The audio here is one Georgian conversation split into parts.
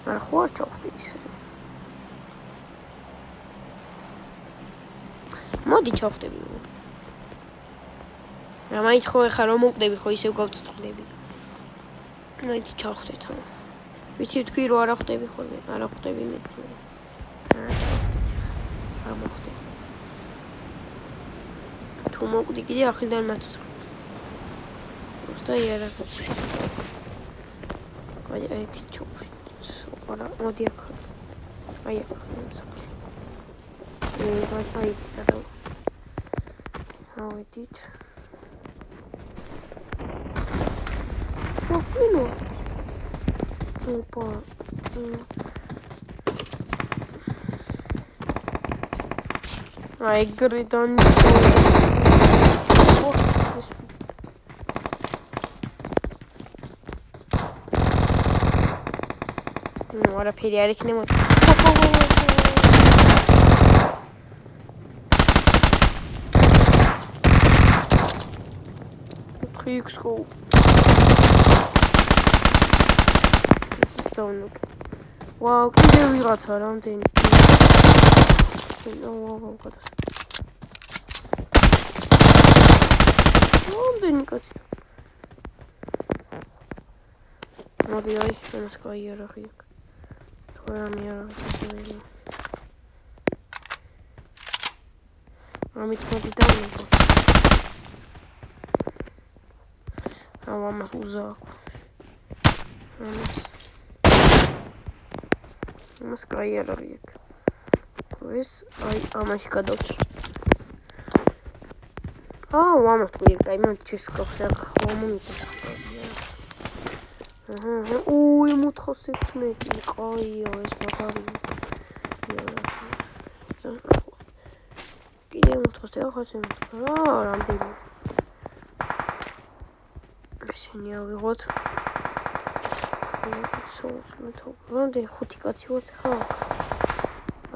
არა ხო არ ჩავხდი ისე. მოდი ჩავხდები. რა მაინც ხო ეხა რომ მოვკვდები ხო ისევ გავწწყდები. მაინც ჩავხდეთ. ვიცი თქვი რომ არა ხვდები ხოლმე, არა ხვდები მე. არა ჩავხდით. არ მოხდები. თუ მოვკვდი კიდე ახლიდან მაწუწყებს. უბრალოდ იარაღებს. აი ეგ ჩავხდით. არა მოდი აქ. აი აქ. აი და ავედით. Ino. Opa. Ai, gritando. Ora peleare que nem muito. Kriegsko. Wow, კიდე ვიღაცა რამდენი. ვау, გადას. რამდენი კაცი. მოდი აი, ამას გაიარაღი აქ. თუ რა მიარაღი. ამით მოდი დავიღო. ამას უზაკ. Mas გაიარაღი აქ. ეს აი ამაში გადავჭრ. ამას თქვი, აი მოთ ჩესკავს აქ ხომუნიტა. უი 416 ყაია ეს მაგარია. კიდე 416 რამდენი. ესენი ავიღოთ. რამდენი 5 კაცი ვარ ხა?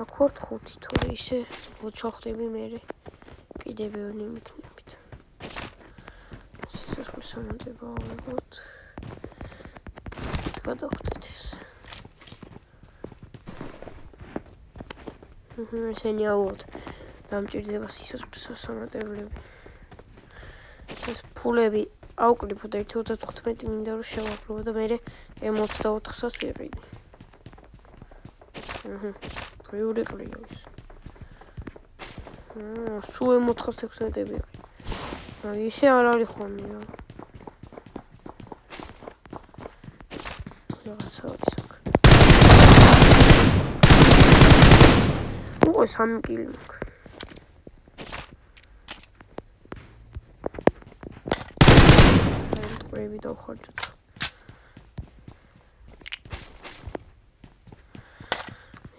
აქ ვარ 5 თორე ისე ჩავხდები მე. კიდე ბევრი მიქნებით. ეს სამანდება ავიღოთ. გადავხდით ეს. ესენი ავიღოთ. დამჭირდება სისხლის სამატებლები. ეს ფულები აუკრიფოთ 1.35 მინდა რომ შევაფლო და მე 64-საც ვიყიდი. პრიული ყრია ის. სულ 416-ები. აი ისე არ არის ხოლმე რა. რაღაცა ის აქ. 3 კილი აქვს. პრები დავხარჯოთ.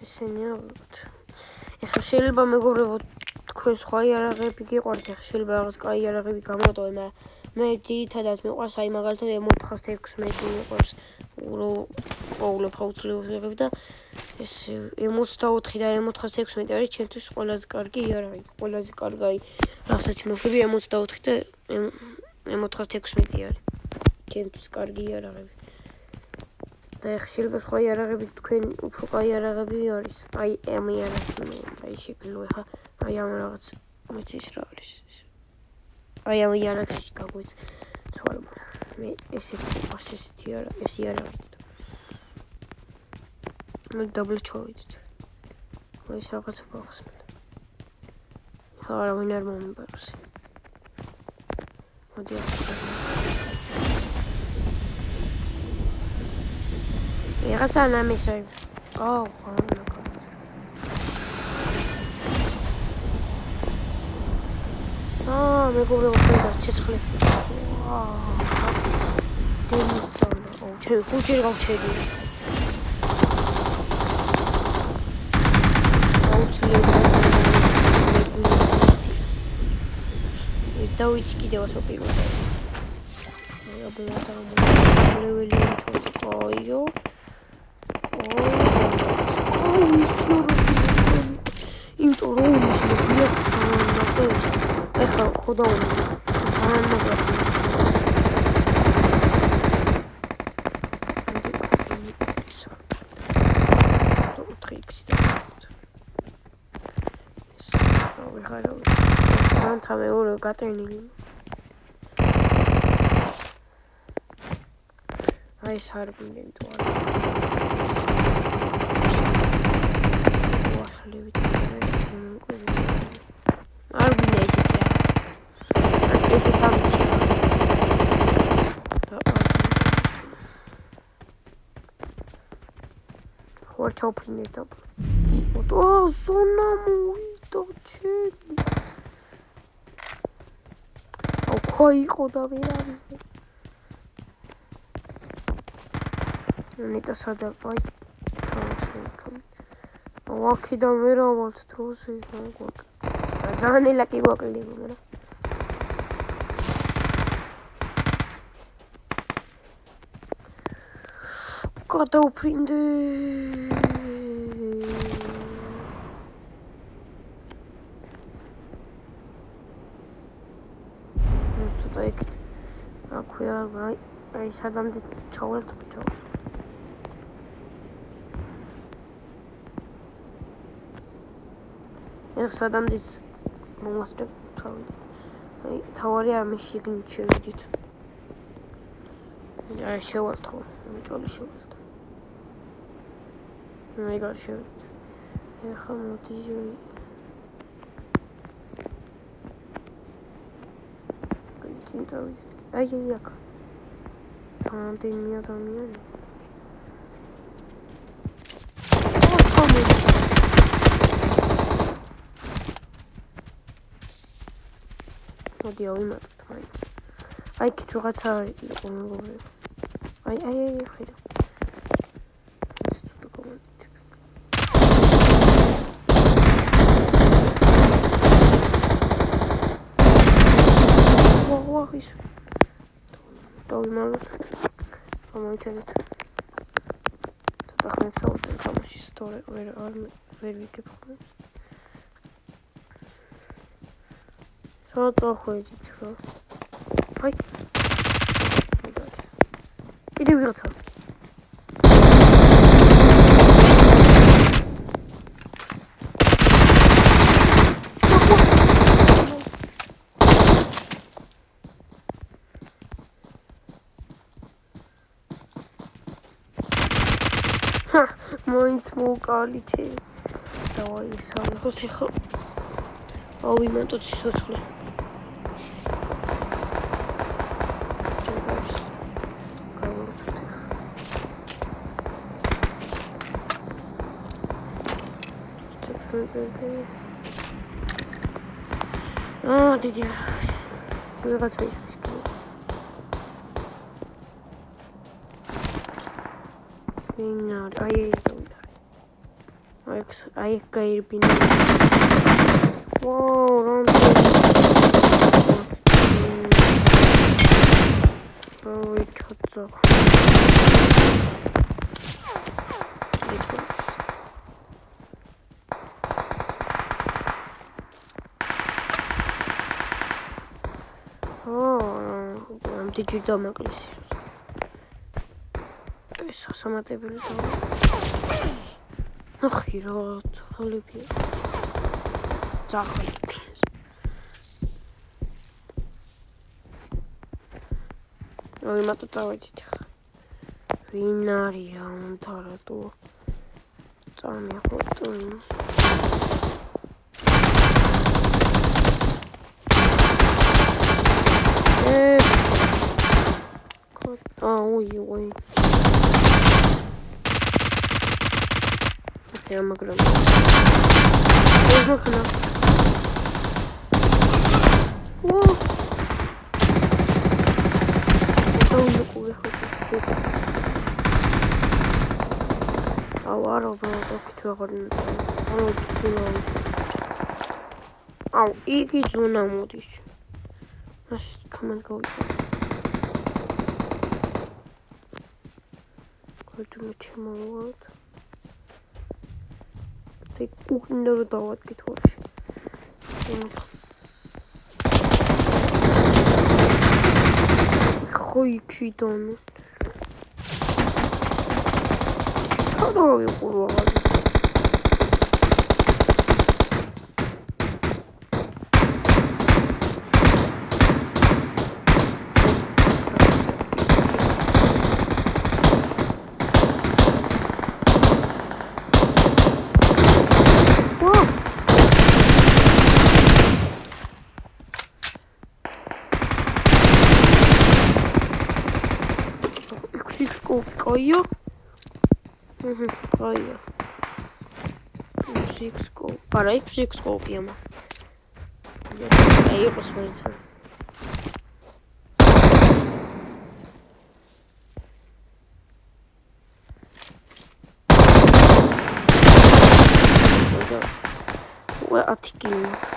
ესენი ავიღოთ. ეხლა შეიძლება მეგობრებო თქვენ სხვა იარაღები გიყვართ, ეხლა შეიძლება რაღაც კაი იარაღები გამოტოვე, მაგრამ მე ძირითადად მიყვარს აი მაგალითად M416 მიყვარს უყოვლო ფაუცლები და ეს M24 და M416 არის ჩემთვის ყველაზე კარგი იარაღი, ყველაზე კარგი რასაც მოვხები M24 და M416 არის. ჩემთვის კარგი იარაღები. და ეხლა შეიძლება სხვა იარაღები თქვენ უფრო კაი იარაღები არის. აი ამ იარაღი აი შეკლო ეხლა აი ამ რაღაც მეცის რა არის. აი ამ იარაღი გაგვიც სხვა მე ესეთი ვარ ესეთი ეს იარაღი. მე დაბლ ჩავიდეთ. აი ეს რაღაცა გავხსნით. არა ვინ არ მომიბაროს. მოდი Era na mesa. მე გულე ვფრინდა ცეცხლი. დემის ხუჭი გავჩერდი. დავიც კიდევ ასოპირო. აიო. خدا ხარავ. მანთა მეორე გატერნილი. აი სარბინენ თუ არა. ვაშლებით არ გინეცია. ეს სამჩი. ხო ჩოფინე და. ო ზონა მოვიდა ჩელი. აუ ხო იყო და ვერ არის. ნიტა სადაყავ ჩავწვიქო. აქედან ვერავალთ დროზე გვაქვს. ძალიან ელაკი გვაკლდება, მაგრამ გადავფრინდე. ცოტა იქით. აქვე აი სადამდე ჩავალთ ბჭო. სადამდე მომასწრებ ჩავიდეთ. აი თავარი ამის შიგნით შევიდით. აი შევალთ ხო? მიჭოლი შევალთ. აი გარ შევიდით. ეხლა მოდი წინ წავიდეთ. აი აქ. ამდენი ადამიანი. მოდი ავიმატოთ მაინც. აი იქით რაღაცა იყო მეგობრებო. აი ხედა. ცოტა კომენტ. ვაუ ის. დავიმალოთ. ამოიცადეთ. ცოტა ხმებს ავუწევ თამაში სტორე ვერ ვიგებ ხოლმე. წახვედით რა. აი. კიდევ ვიღაცა. მაინც მოვკალი ჩელი. დავაი სამეხოს ეხლა. ავიმატოთ სიცოცხლე. დიდი ვიღაცა ის კი. აი გაირბინა. ვაუ, რამე. ოი, ჩოცა. დიდი დამაკლის. ეს სასამატებელი და. ახი რა, ხალიფი. ძახალი. აი მარტო წავედით ხა. ვინ არია უნდა რატო? წამიხვდო. ой. Я могу. Можно хана. О. Это он такой хочет. Авара было kitвагорн. Ано китваа. Ау, იგი ზონა მოდის. მას კომენტ გავიგე. Кое-что чемовод. Ты кухня давать вообще. Хой читон. Здоровый курва. აია. აია. 6 გოლ. არა, 6 გოლია მას. აი, იყოს მაინც. Ue, 10 კილი.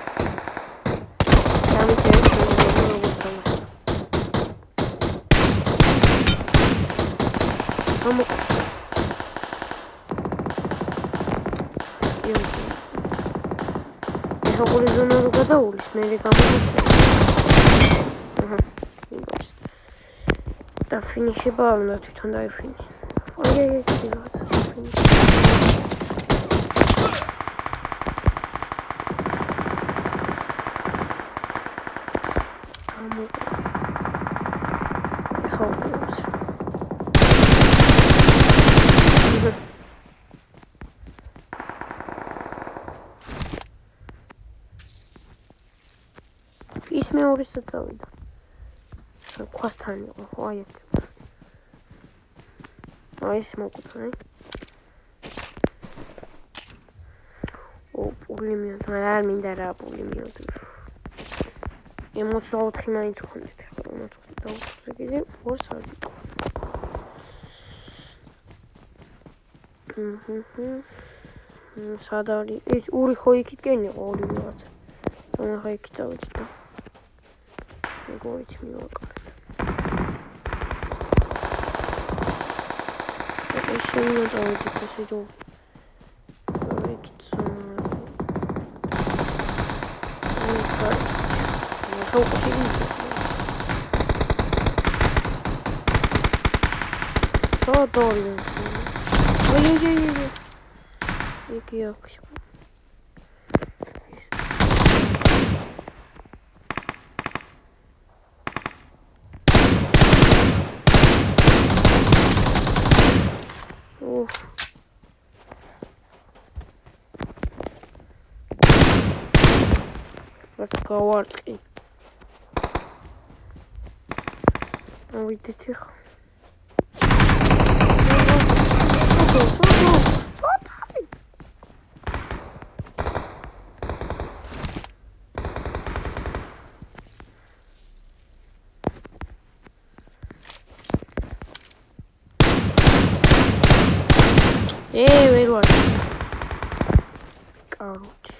Როგორი ზონა რო გადაულის, მე გამოვიდა. და ფინიშება არ უნდა თვითონ დაიფინი. აი, ფინიში. ის მეორესაც წავიდა. ქვასთან იყო, ხო აი აქ. აი ეს მოკუთხე. პულიმიოთ, არ მინდა რა პულიმიოთ. 64 მაინც ხონდეთ. 64 კიდე ორს არ ვიტყვი. სად არის? ეს ორი ხო იქითკენ იყო ორი ვიღაცა. ხა იქით წავედი და როგორიც მივაკარეთ. ეს უნდა წავედი ესე ჯო. იქით ხო ყოფილი. დორი. აი. იგი აქვს. გავარტყი. ავიდეთ ხა. ვერ ვარ. კაროჩი.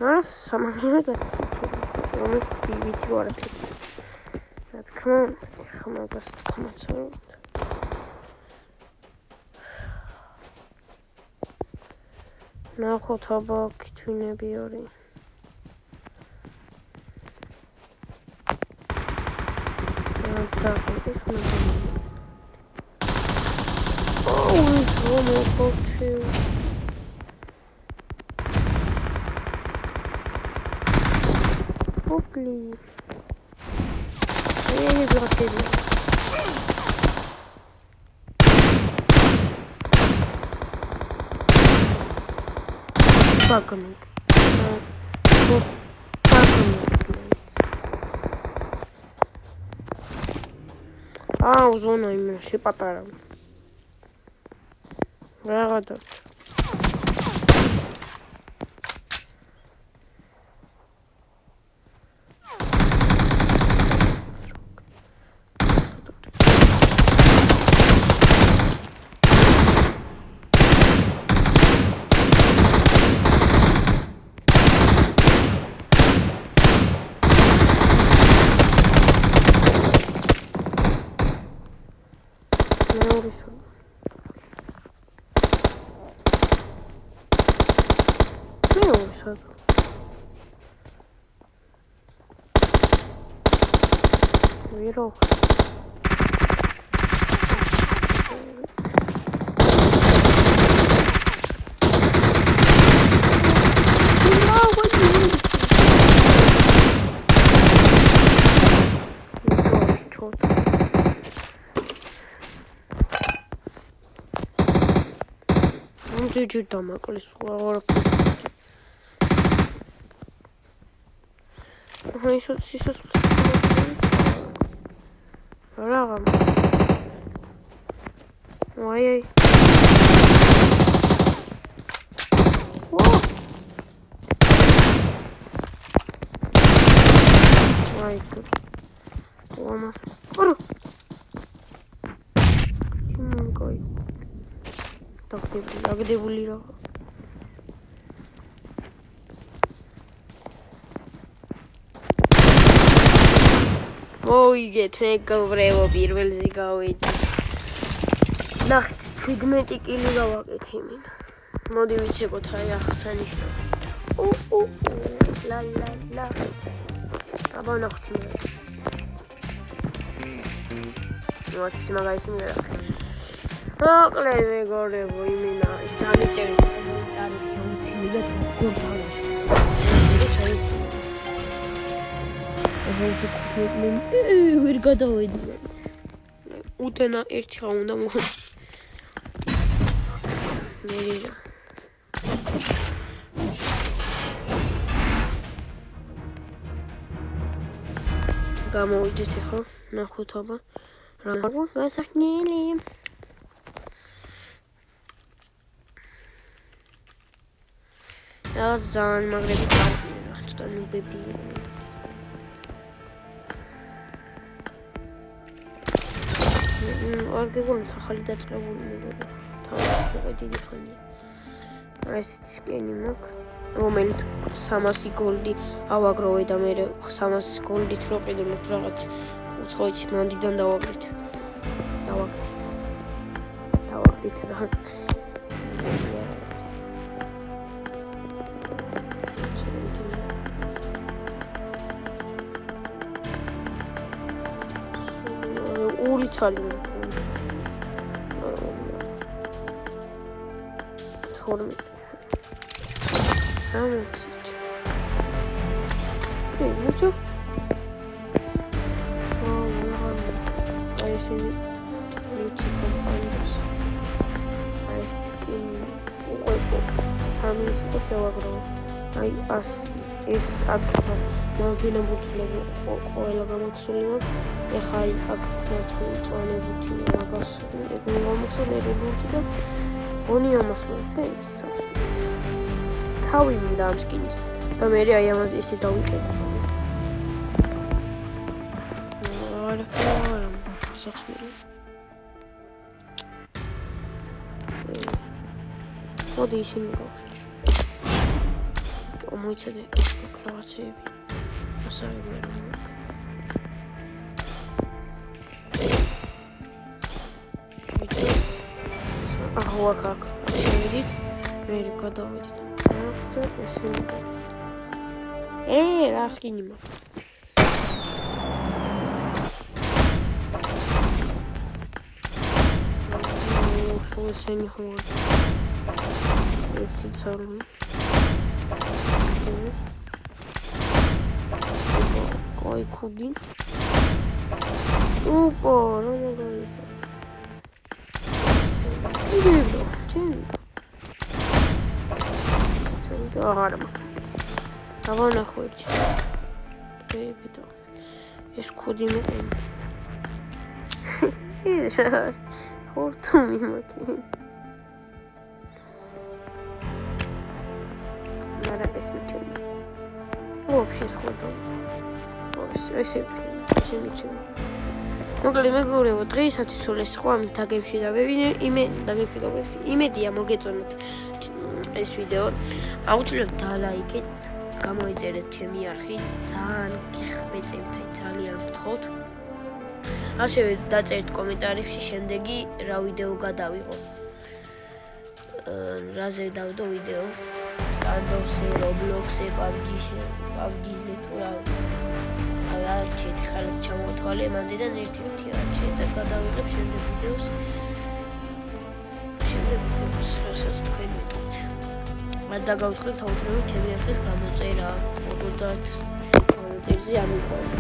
მას სამაგიეროდ რომ ვიცი ვარ. რა თქმა უნდა, ხმაგას თქმაც არ უნდა. ნახოთ აბა თვინები არის. და ეს უნდა მოხოჩი. ოპლი. აი გრაფები. ბაკნიკ. ზონა იმენ შეპატარა. რაღაცა. Вирок. Ты там около сейчас Рагам. აი. აი. ომა. ორი. კაი. დაგდებული რა. მოიგეთ მეგობრებო, პირველზე გავედი. ნახეთ, 17 კილი გავაკეთ იმენ. მოდი ვიცებოთ აი ახსანიშნავ. ლა ლა ლა. აბა ნახეთ იმენ. მოდი მაგალითი მერა. მოკლედ მეგობრებო, იმენა დამიწერეთ კომენტარებში უცილებლად გორდალაში. ვერ გადავედით. უტენა ერთი ხა უნდა მოხდა. მერია. გამოვიდეთ ახლა, ნახოთ აბა. რა გასახნილი. რა ძალიან მაგრები კარგია, ცოტა ნუბები. არ გეგონოთ ახალი დაწყებული მეგობრებო. თავი დიდი ხანია. აი ესეთი სკენი მაქვს, რომელიც 300 გოლდი ავაგროვე და მე 300 გოლდით რო ყიდულობ რაღაც უცხოეთში მანდიდან დავაგდით რა. ორი ცალი თორმეტ 60 ნუჩო აი ესე ნუჩი კომპანიას აი სკინ უყო 3 იყო შევაგროვე აი 100 ეს აქ მარჯვენა ბუთლები ყველა გამოცული მაქვს ეხა აი აქ წვანე ბუთი მაგას გამოცული რებუთი და ონი ამას მოწევს თავი მინდა ამ სკინის და მე აი ამას ესე დავიყენებ არა სახსმელი მოდი ისინი გაქვს მოიცადე კროვაციები ასარები არ მაქვს ახლა შევიდით მე გადავედით ახლა ესე რა სკინი მაქვს სულ ესენი ხომ ერთი ცალი კაი კუდი ოპა რა მაგარია კიდევ ჩემი აღარ მაქვს აბა ნახოთ ბებიდო ეს კუდი მეყენ ის ხორთუმი მაქვს Нарабес мечем. Вообще сходу. Вообще мечем. მოკლედ მეგობრებო, დღეისათვის სულ ეს იყო ამით დაგემში დავევინე, დაგემში გავევსი. იმედია მოგეწონათ ეს ვიდეო. აუცილებლად დალაიქეთ, გამოიწერეთ ჩემი არხი, ძალიან გეხბეწებთ, ძალიან გთხოვთ. ასევე დაწერთ კომენტარებში შემდეგი რა ვიდეო გადავიღო. რაზე დავდო ვიდეო? სტანდოფზე, რობლოქსზე, PUBG-ზე თუ რა არჩეთ, ხალხს ჩამოვთვალე მანდიდან ერთ-ერთი არჩეთ და გადავიღებ შემდეგ ვიდეოს. რასაც თქვენ მეტყვით. არ დაგავწყდეთ აუცილებლად ჩემი არხის გამოწერა. 50 გამოწერზე ამიყვანეთ.